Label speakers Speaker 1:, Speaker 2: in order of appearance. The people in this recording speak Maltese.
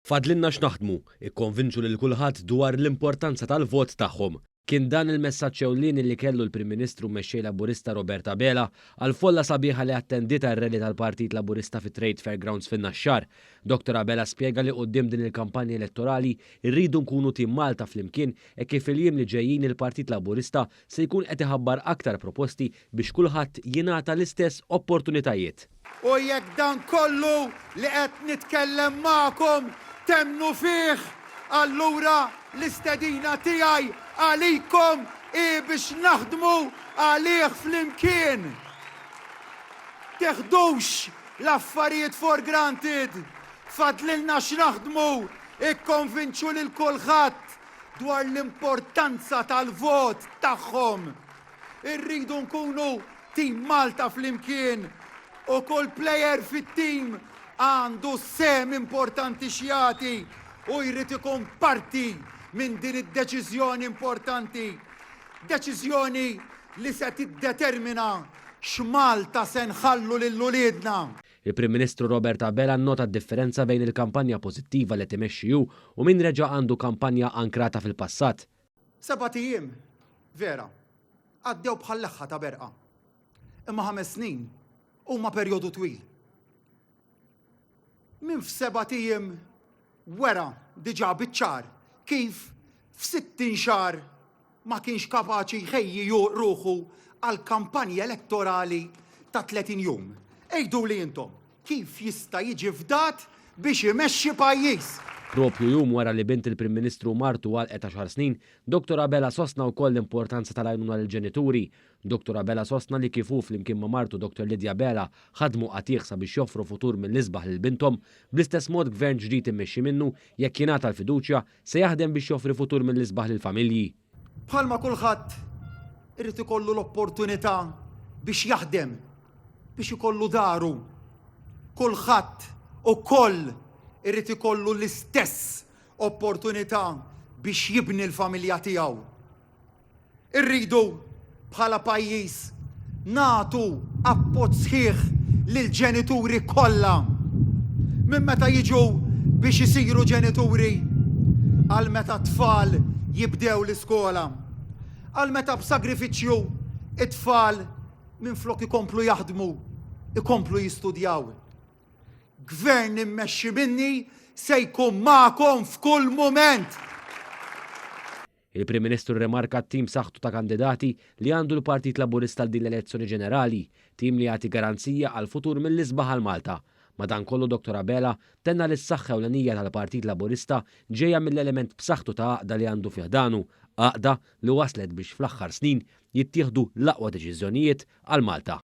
Speaker 1: Fadlinna x'naħdmu, ikkonvinċu lil kulħadd dwar l-importanza tal-vot tagħhom. Kien dan il-messaġġ ewlieni li kellu l-Prim Ministru mmexxej Laburista Robert Abela għal folla sabiħa li attendita r-rally tal-Partit Laburista fit Trade Fairgrounds fin-Naxxar. Dr. Abela spjega li quddiem din il-kampanja elettorali rridu nkunu tim Malta flimkien e kif il-jiem li ġejjin il-Partit Laburista se jkun qed iħabbar aktar proposti biex kulħadd jingħata l-istess opportunitajiet.
Speaker 2: U jekk dan kollu li qed nitkellem magħkom temnu fih, allura l-istedina tiegħi għalikom biex naħdmu għalih flimkien. Teħdux l-affarijiet for granted, fadlilna x'naħdmu, ikkonvinċu lil kulħadd dwar l-importanza tal-vot tagħhom. Irridu nkunu tim Malta flimkien u kull plejer fit-tim għandu sem importanti xjati u jrid ikun parti minn din id-deċiżjoni importanti. Deċiżjoni li se tiddetermina x'Malta se nħallu lil uliedna.
Speaker 1: Il-Prim Ministru Robert Abela nnota d-differenza bejn il-kampanja pożittiva li timexxi hu u min reġa' għandu kampanja ankrata fil-passat.
Speaker 2: 7 ijiem, vera, għaddew bħal leħħa ta' berqa. Imma 5 snin huma perjodu twil. Min f'7 ijiem wera diġà biċ-ċar kif f'60 xahar ma kienx kapaċi jħejji ruħu għal kampanja elettorali ta' 30 jum. Ejdu li intom, kif jista' jiġi fdat biex imexxi pajjiż.
Speaker 1: Propju jum wara li bint il-Prim Ministru martu għal 10 snin, Dr. Abela sostna wkoll l-importanza tal-għajnuna lill-ġenituri. Dr. Abela sostna li kifu flimkien ma' martu Dr. Lidja Abela ħadmu qatih sabiex joffru futur mill-isbaħ lil bintom, bl-istess mod gvern ġdid immexxi minnu jekk jingħata l-fiduċja se jaħdem biex joffri futur mill-isbaħ lill-familji.
Speaker 2: Bħalma kulħadd irid ikollu l-opportunità biex jaħdem, biex ikollu daru. Kulħadd ukoll irid ikollu l-istess opportunità biex jibni l-familja tiegħu. Irridu bħala pajjiż nagħtu appoġġ sħiħ lill-ġenituri kollha. Minn meta jiġu biex isiru ġenituri għal meta tfal jibdew l-iskola. Għal meta b'sagrifiċċju it-tfal minflok ikomplu jaħdmu, ikomplu jistudjaw. Gvern immexxi minni se jkun magħkom f'kull mument.
Speaker 1: Il-Prim Ministru remarka t-tim saħħtu ta' kandidati li għandu l-Partit Laburista din l-elezzjoni ġenerali, tim li jagħti garanzija għal futur mill-isbaħ għal Malta. Madankollu Dr. Abela tenna li s-saħħa ewlenija tal-Partit Laburista ġejja mill-element b'saħħtu ta' għaqda li għandu fiħdanu, għaqda li waslet biex fl-aħħar snin jittieħdu l-aqwa deċiżjonijiet għal Malta.